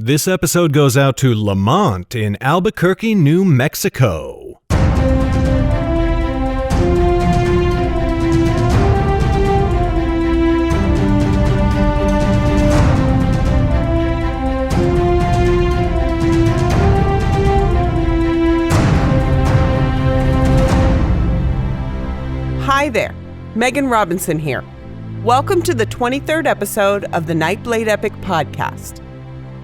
This episode goes out to Lamont in Albuquerque, New Mexico. Hi there, Megan Robinson here. Welcome to the 23rd episode of the Nightblade Epic podcast.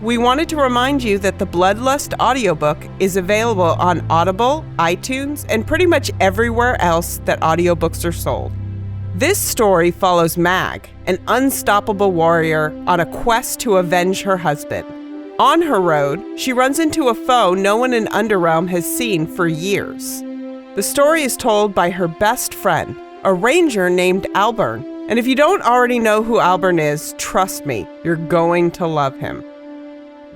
We wanted to remind you that the Bloodlust audiobook is available on Audible, iTunes, and pretty much everywhere else that audiobooks are sold. This story follows Mag, an unstoppable warrior on a quest to avenge her husband. On her road, she runs into a foe no one in Underrealm has seen for years. The story is told by her best friend, a ranger named Alburn. And if you don't already know who Alburn is, trust me, you're going to love him.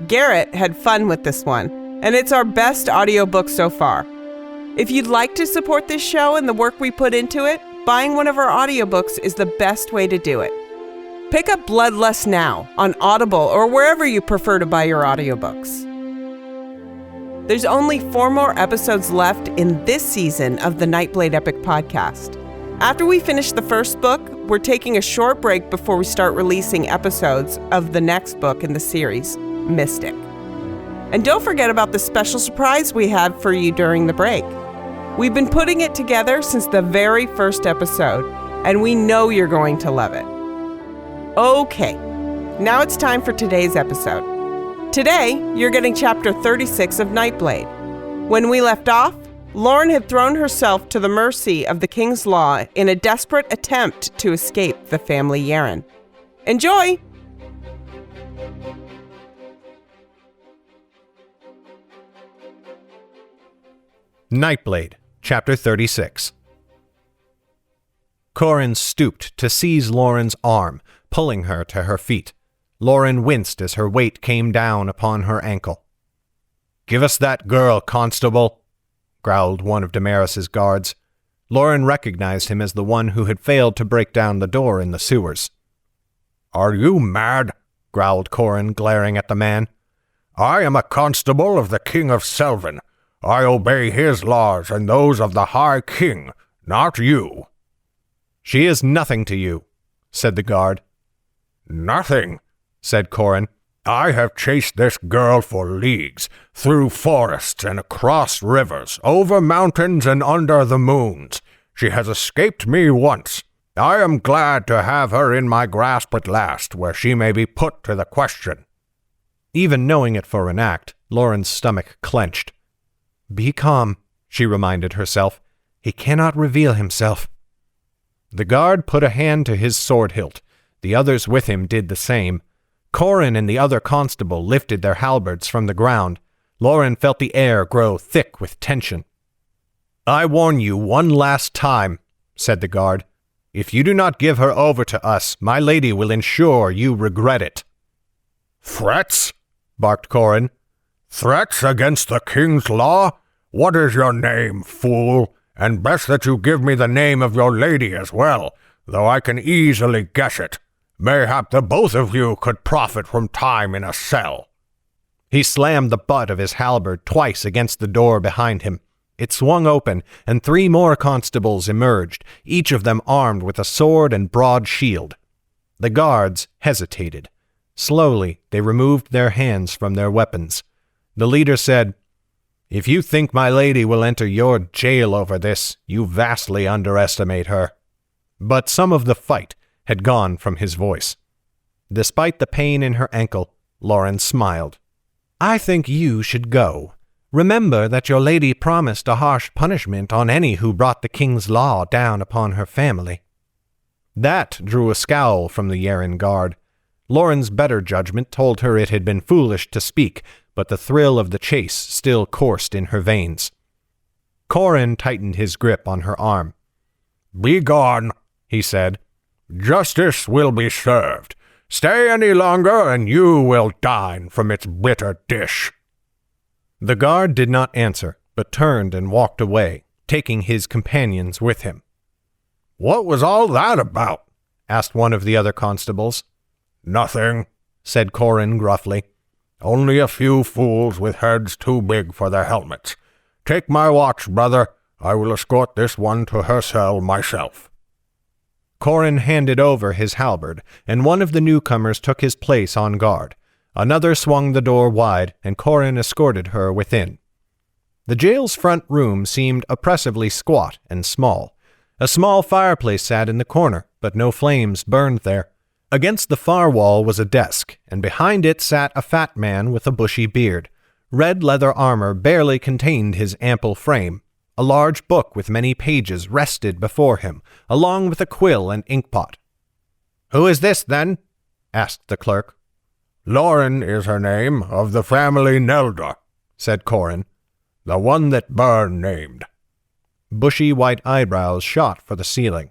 Garrett had fun with this one, and it's our best audiobook so far. If you'd like to support this show and the work we put into it, buying one of our audiobooks is the best way to do it. Pick up Bloodlust now on Audible or wherever you prefer to buy your audiobooks. There's only 4 more episodes left in this season of the Nightblade Epic podcast. After we finish the first book, we're taking a short break before we start releasing episodes of the next book in the series, Mystic. And don't forget about the special surprise we have for you during the break. We've been putting it together since the very first episode, and we know you're going to love it. Okay, now it's time for today's episode. Today, you're getting chapter 36 of Nightblade. When we left off, Lauren had thrown herself to the mercy of the King's Law in a desperate attempt to escape the family Yaren. Enjoy! Nightblade, Chapter 36. Corin stooped to seize Lauren's arm, pulling her to her feet. Lauren winced as her weight came down upon her ankle. "Give us that girl, constable," growled one of Damaris's guards. Lauren recognized him as the one who had failed to break down the door in the sewers. "Are you mad?" growled Corin, glaring at the man. "I am a constable of the King of Selvin. I obey his laws and those of the High King, not you." "She is nothing to you," said the guard. "Nothing," said Corin. "I have chased this girl for leagues, through forests and across rivers, over mountains and under the moons. She has escaped me once. I am glad to have her in my grasp at last, where she may be put to the question." Even knowing it for an act, Lauren's stomach clenched. "Be calm," she reminded herself. "He cannot reveal himself." The guard put a hand to his sword hilt. The others with him did the same. Corin and the other constable lifted their halberds from the ground. Lauren felt the air grow thick with tension. "I warn you one last time," said the guard. "If you do not give her over to us, my lady will ensure you regret it." "Threats?" barked Corin. "Threats against the King's Law? What is your name, fool? And best that you give me the name of your lady as well, though I can easily guess it. Mayhap the both of you could profit from time in a cell." He slammed the butt of his halberd twice against the door behind him. It swung open, and 3 more constables emerged, each of them armed with a sword and broad shield. The guards hesitated. Slowly, they removed their hands from their weapons. The leader said, "If you think my lady will enter your jail over this, you vastly underestimate her." But some of the fight had gone from his voice. Despite the pain in her ankle, Lauren smiled. "I think you should go. Remember that your lady promised a harsh punishment on any who brought the King's Law down upon her family." That drew a scowl from the Yaren guard. Lauren's better judgment told her it had been foolish to speak, but the thrill of the chase still coursed in her veins. Corin tightened his grip on her arm. "Be gone," he said. "Justice will be served. Stay any longer, and you will dine from its bitter dish." The guard did not answer, but turned and walked away, taking his companions with him. "What was all that about?" asked one of the other constables. "Nothing," said Corin gruffly. Only a few fools with heads too big for their helmets. Take my watch, brother. I will escort this one to her cell myself." Corin handed over his halberd, and one of the newcomers took his place on guard. Another swung the door wide, and Corin escorted her within. The jail's front room seemed oppressively squat and small. A small fireplace sat in the corner, but no flames burned there. Against the far wall was a desk, and behind it sat a fat man with a bushy beard. Red leather armor barely contained his ample frame. A large book with many pages rested before him, along with a quill and inkpot. "Who is this, then?" asked the clerk. "Lauren is her name, of the family Nelda," said Corin. "The one that Byrne named." Bushy white eyebrows shot for the ceiling.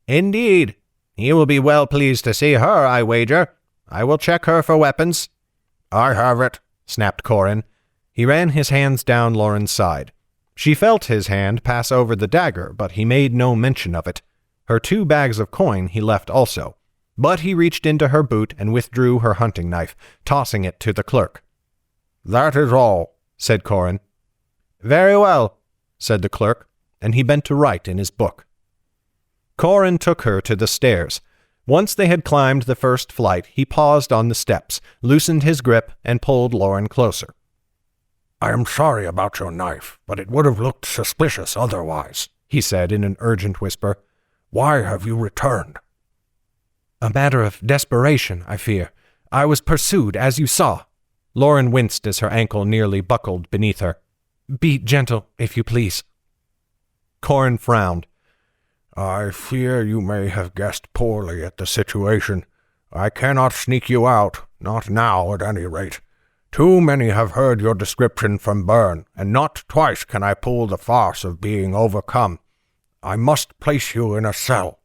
"Indeed. He will be well pleased to see her, I wager. I will check her for weapons." "I have it," snapped Corin. He ran his hands down Lauren's side. She felt his hand pass over the dagger, but he made no mention of it. Her 2 bags of coin he left also. But he reached into her boot and withdrew her hunting knife, tossing it to the clerk. "That is all," said Corin. "Very well," said the clerk, and he bent to write in his book. Corin took her to the stairs. Once they had climbed the first flight, he paused on the steps, loosened his grip, and pulled Lauren closer. "I am sorry about your knife, but it would have looked suspicious otherwise," he said in an urgent whisper. "Why have you returned?" "A matter of desperation, I fear. I was pursued, as you saw." Lauren winced as her ankle nearly buckled beneath her. "Be gentle, if you please." Corin frowned. "I fear you may have guessed poorly at the situation. I cannot sneak you out, not now at any rate. Too many have heard your description from Byrne, and not twice can I pull the farce of being overcome. I must place you in a cell."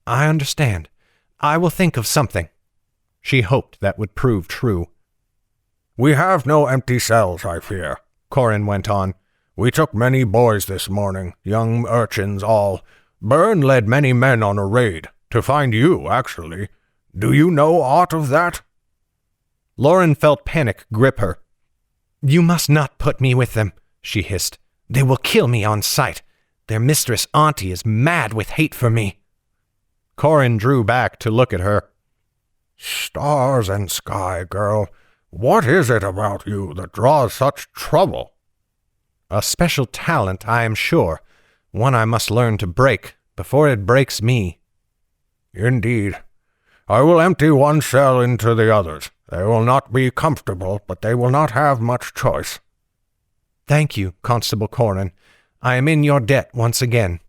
"I understand. I will think of something." She hoped that would prove true. "We have no empty cells, I fear," Corin went on. "We took many boys this morning, young urchins all. Byrne led many men on a raid, to find you, actually. Do you know aught of that?" Lauren felt panic grip her. "You must not put me with them," she hissed. "They will kill me on sight. Their mistress Auntie is mad with hate for me." Corin drew back to look at her. "Stars and sky, girl. What is it about you that draws such trouble?" "A special talent, I am sure. One I must learn to break before it breaks me." "Indeed. I will empty one cell into the others. They will not be comfortable, but they will not have much choice." "Thank you, Constable Corin. I am in your debt once again."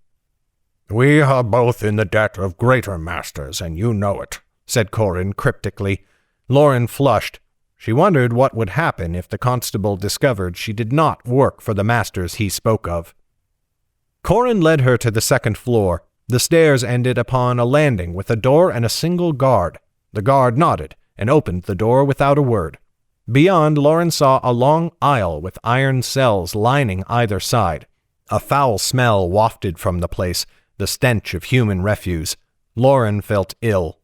"We are both in the debt of greater masters, and you know it," said Corin cryptically. Lauren flushed. She wondered what would happen if the constable discovered she did not work for the masters he spoke of. Corin led her to the second floor. The stairs ended upon a landing with a door and a single guard. The guard nodded and opened the door without a word. Beyond, Lauren saw a long aisle with iron cells lining either side. A foul smell wafted from the place, the stench of human refuse. Lauren felt ill.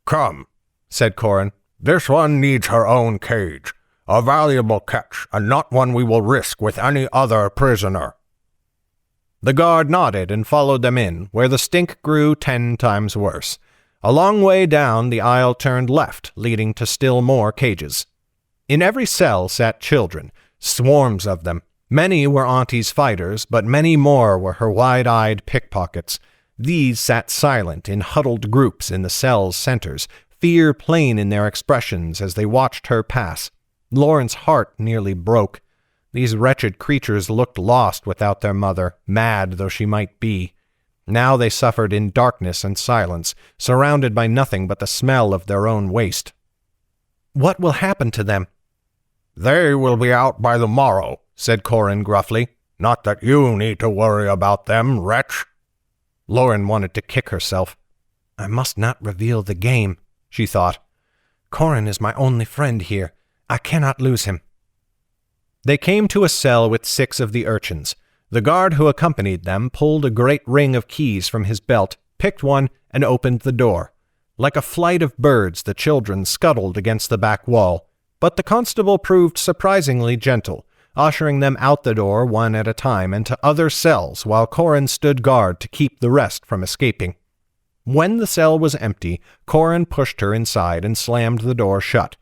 "Come," said Corin. "This one needs her own cage. A valuable catch, and not one we will risk with any other prisoner." The guard nodded and followed them in, where the stink grew 10 times worse. A long way down, the aisle turned left, leading to still more cages. In every cell sat children, swarms of them. Many were Auntie's fighters, but many more were her wide-eyed pickpockets. These sat silent in huddled groups in the cell's centers, fear plain in their expressions as they watched her pass. Lauren's heart nearly broke. These wretched creatures looked lost without their mother, mad though she might be. Now they suffered in darkness and silence, surrounded by nothing but the smell of their own waste. "What will happen to them?" "They will be out by the morrow," said Corin gruffly. "Not that you need to worry about them, wretch." Lauren wanted to kick herself. "I must not reveal the game," she thought. "Corin is my only friend here. I cannot lose him." They came to a cell with 6 of the urchins. The guard who accompanied them pulled a great ring of keys from his belt, picked one, and opened the door. Like a flight of birds, the children scuttled against the back wall. But the constable proved surprisingly gentle, ushering them out the door one at a time into other cells while Corin stood guard to keep the rest from escaping. When the cell was empty, Corin pushed her inside and slammed the door shut.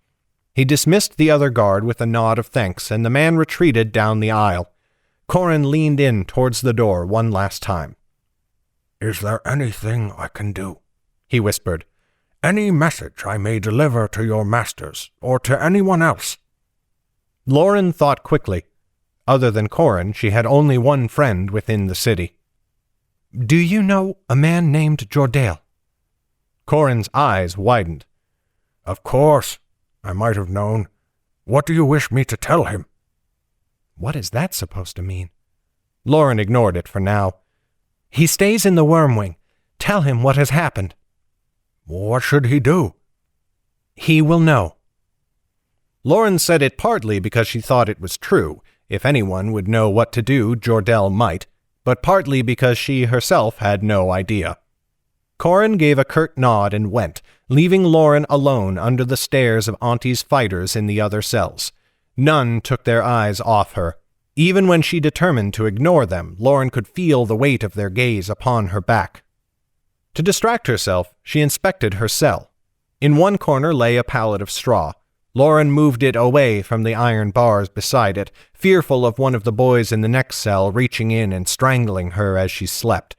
He dismissed the other guard with a nod of thanks, and the man retreated down the aisle. Corin leaned in towards the door one last time. "Is there anything I can do?" he whispered. "Any message I may deliver to your masters, or to anyone else?" Lauren thought quickly. Other than Corin, she had only one friend within the city. "Do you know a man named Jordale?" Corin's eyes widened. "Of course. I might have known. What do you wish me to tell him?" What is that supposed to mean? Lauren ignored it for now. "He stays in the Wormwing. Tell him what has happened." "What should he do?" "He will know." Lauren said it partly because she thought it was true. If anyone would know what to do, Jordale might, but partly because she herself had no idea. Corin gave a curt nod and went, leaving Lauren alone under the stares of Auntie's fighters in the other cells. None took their eyes off her. Even when she determined to ignore them, Lauren could feel the weight of their gaze upon her back. To distract herself, she inspected her cell. In one corner lay a pallet of straw. Lauren moved it away from the iron bars beside it, fearful of one of the boys in the next cell reaching in and strangling her as she slept.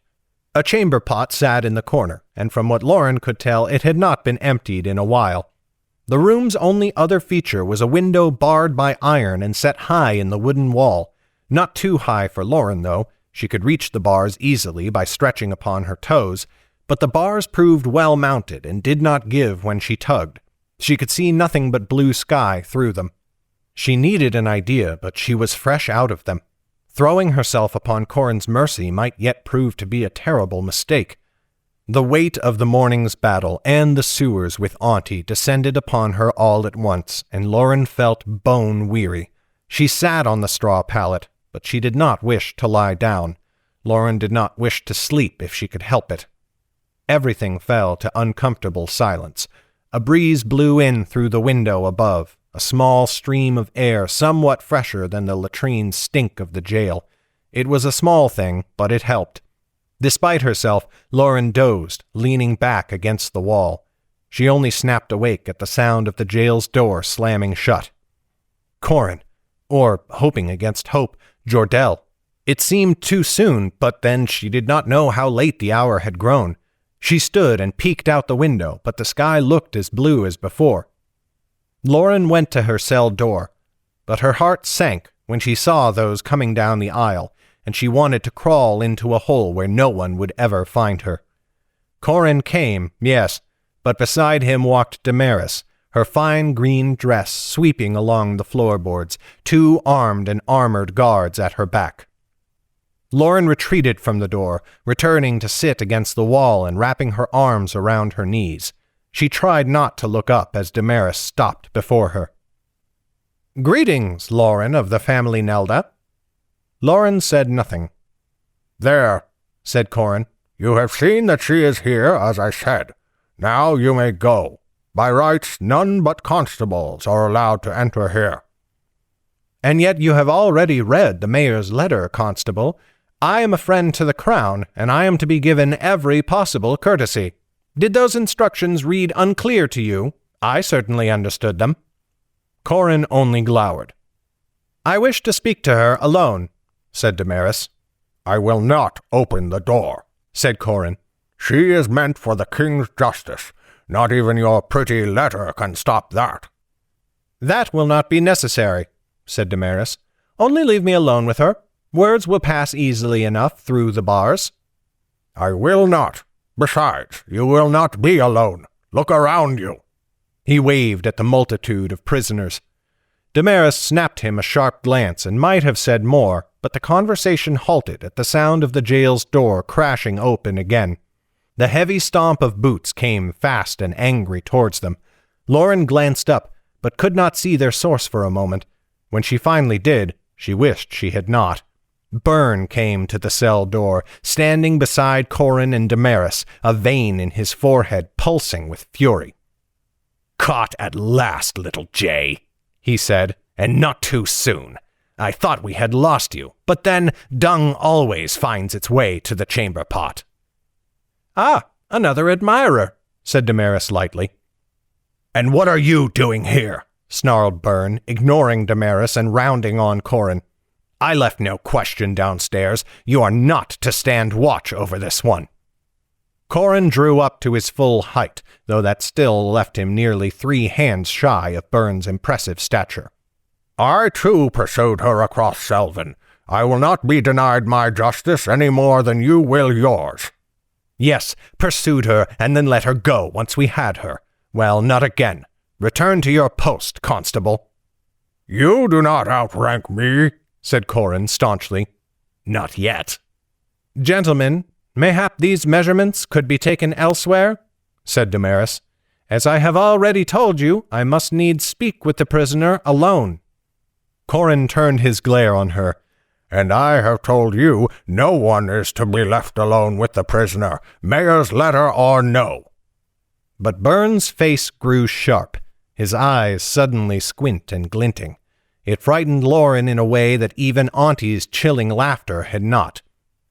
A chamber pot sat in the corner, and from what Lauren could tell, it had not been emptied in a while. The room's only other feature was a window barred by iron and set high in the wooden wall. Not too high for Lauren, though. She could reach the bars easily by stretching upon her toes, but the bars proved well mounted and did not give when she tugged. She could see nothing but blue sky through them. She needed an idea, but she was fresh out of them. Throwing herself upon Corin's mercy might yet prove to be a terrible mistake. The weight of the morning's battle and the sewers with Auntie descended upon her all at once, and Lauren felt bone-weary. She sat on the straw pallet, but she did not wish to lie down. Lauren did not wish to sleep if she could help it. Everything fell to uncomfortable silence. A breeze blew in through the window above, a small stream of air somewhat fresher than the latrine stink of the jail. It was a small thing, but it helped. Despite herself, Lauren dozed, leaning back against the wall. She only snapped awake at the sound of the jail's door slamming shut. Corin, or, hoping against hope, Jordale. It seemed too soon, but then she did not know how late the hour had grown. She stood and peeked out the window, but the sky looked as blue as before. Lauren went to her cell door, but her heart sank when she saw those coming down the aisle, and she wanted to crawl into a hole where no one would ever find her. Corin came, yes, but beside him walked Damaris, her fine green dress sweeping along the floorboards, 2 armed and armored guards at her back. Lauren retreated from the door, returning to sit against the wall and wrapping her arms around her knees. She tried not to look up as Damaris stopped before her. "Greetings, Lauren of the family Nelda." Lauren said nothing. "There," said Corin. "You have seen that she is here, as I said. Now you may go. By rights, none but constables are allowed to enter here." "And yet you have already read the mayor's letter, Constable. I am a friend to the crown, and I am to be given every possible courtesy. Did those instructions read unclear to you? I certainly understood them." Corin only glowered. "I wish to speak to her alone," said Damaris. "I will not open the door," said Corin. "She is meant for the king's justice. Not even your pretty letter can stop that." "That will not be necessary," said Damaris. "Only leave me alone with her. Words will pass easily enough through the bars." "I will not. Besides, you will not be alone. Look around you." He waved at the multitude of prisoners. Damaris snapped him a sharp glance and might have said more, but the conversation halted at the sound of the jail's door crashing open again. The heavy stomp of boots came fast and angry towards them. Lauren glanced up, but could not see their source for a moment. When she finally did, she wished she had not. Byrne came to the cell door, standing beside Corin and Damaris, a vein in his forehead pulsing with fury. "Caught at last, little Jay," he said, "and not too soon. I thought we had lost you, but then dung always finds its way to the chamber pot." "Ah, another admirer," said Damaris lightly. "And what are you doing here?" snarled Byrne, ignoring Damaris and rounding on Corin. "I left no question downstairs. You are not to stand watch over this one." Corin drew up to his full height, though that still left him nearly 3 hands shy of Byrne's impressive stature. "I too pursued her across Selvin. I will not be denied my justice any more than you will yours." "Yes, pursued her and then let her go once we had her. Well, not again. Return to your post, constable." "You do not outrank me," said Corin staunchly. "Not yet." "Gentlemen, mayhap these measurements could be taken elsewhere," said Damaris. "As I have already told you, I must needs speak with the prisoner alone." Corin turned his glare on her. "And I have told you no one is to be left alone with the prisoner, mayor's letter or no." But Byrne's face grew sharp, his eyes suddenly squint and glinting. It frightened Lauren in a way that even Auntie's chilling laughter had not.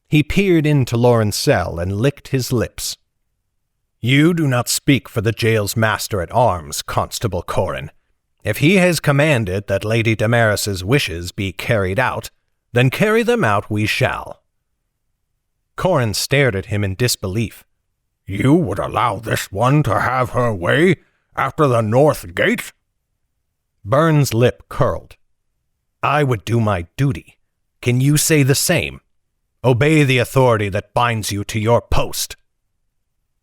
He peered into Lauren's cell and licked his lips. "You do not speak for the jail's master-at-arms, Constable Corin. If he has commanded that Lady Damaris's wishes be carried out, then carry them out we shall." Corin stared at him in disbelief. "You would allow this one to have her way after the North Gate?" Byrne's lip curled. "I would do my duty. Can you say the same? Obey the authority that binds you to your post."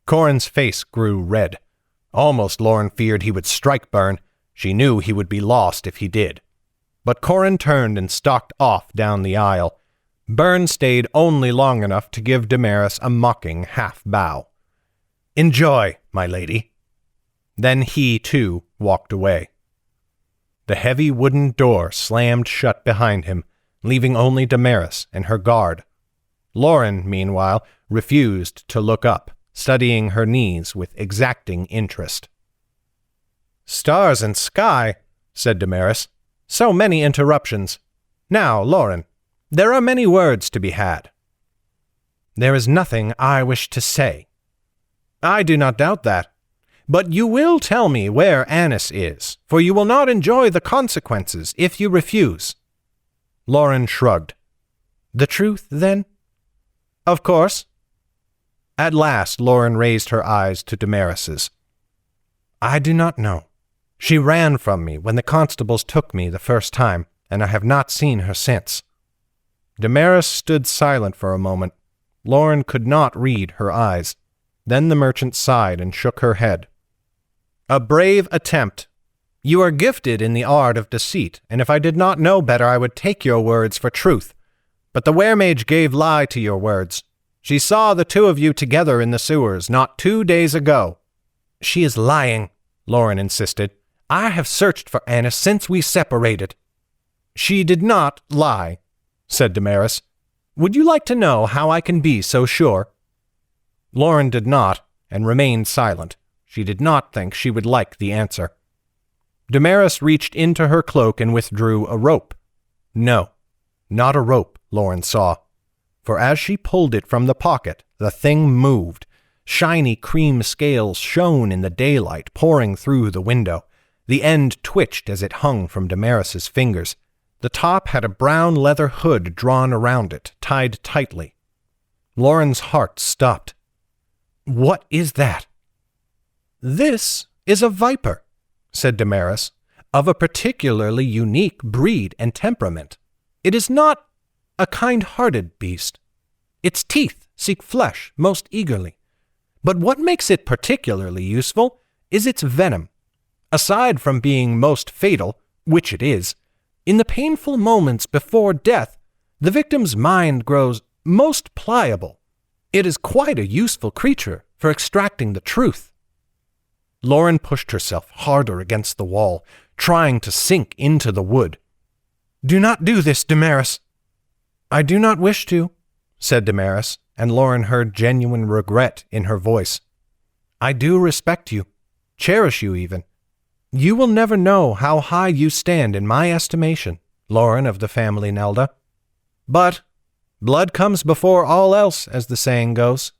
Corin's face grew red. Almost Lauren feared he would strike Byrne. She knew he would be lost if he did. But Corin turned and stalked off down the aisle. Byrne stayed only long enough to give Damaris a mocking half-bow. "Enjoy, my lady." Then he, too, walked away. The heavy wooden door slammed shut behind him, leaving only Damaris and her guard. Lauren, meanwhile, refused to look up, studying her knees with exacting interest. "Stars and sky," said Damaris. "So many interruptions. Now, Lauren, there are many words to be had." "There is nothing I wish to say." "I do not doubt that. But you will tell me where Annis is, for you will not enjoy the consequences if you refuse." Lauren shrugged. "The truth, then?" "Of course." At last Lauren raised her eyes to Damaris's. "I do not know. She ran from me when the constables took me the first time, and I have not seen her since." Damaris stood silent for a moment. Lauren could not read her eyes. Then the merchant sighed and shook her head. "A brave attempt. You are gifted in the art of deceit, and if I did not know better I would take your words for truth. But the weremage gave lie to your words. She saw the two of you together in the sewers not 2 days ago." "She is lying," Lauren insisted. "I have searched for Annis since we separated." "She did not lie," said Damaris. "Would you like to know how I can be so sure?" Lauren did not, and remained silent. She did not think she would like the answer. Damaris reached into her cloak and withdrew a rope. No, not a rope, Lauren saw. For as she pulled it from the pocket, the thing moved. Shiny cream scales shone in the daylight pouring through the window. The end twitched as it hung from Damaris's fingers. The top had a brown leather hood drawn around it, tied tightly. Lauren's heart stopped. "What is that?" "This is a viper," said Damaris, "of a particularly unique breed and temperament. It is not a kind-hearted beast. Its teeth seek flesh most eagerly. But what makes it particularly useful is its venom. Aside from being most fatal, which it is, in the painful moments before death, the victim's mind grows most pliable. It is quite a useful creature for extracting the truth." Lauren pushed herself harder against the wall, trying to sink into the wood. "Do not do this, Damaris." "I do not wish to," said Damaris, and Lauren heard genuine regret in her voice. "I do respect you, cherish you even. You will never know how high you stand in my estimation, Lauren of the family Nelda. But blood comes before all else, as the saying goes.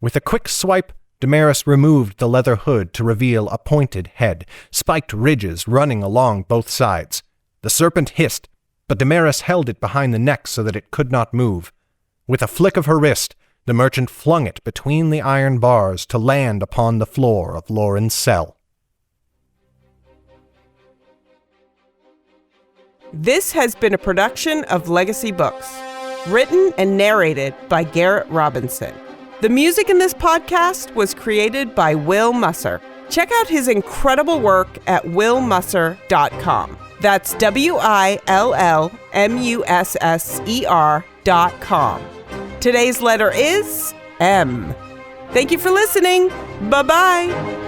With a quick swipe, Damaris removed the leather hood to reveal a pointed head, spiked ridges running along both sides. The serpent hissed, but Damaris held it behind the neck so that it could not move. With a flick of her wrist, the merchant flung it between the iron bars to land upon the floor of Lauren's cell. This has been a production of Legacy Books, written and narrated by Garrett Robinson. The music in this podcast was created by Will Musser. Check out his incredible work at willmusser.com. That's WILLMUSSER.com. Today's letter is M. Thank you for listening. Bye-bye.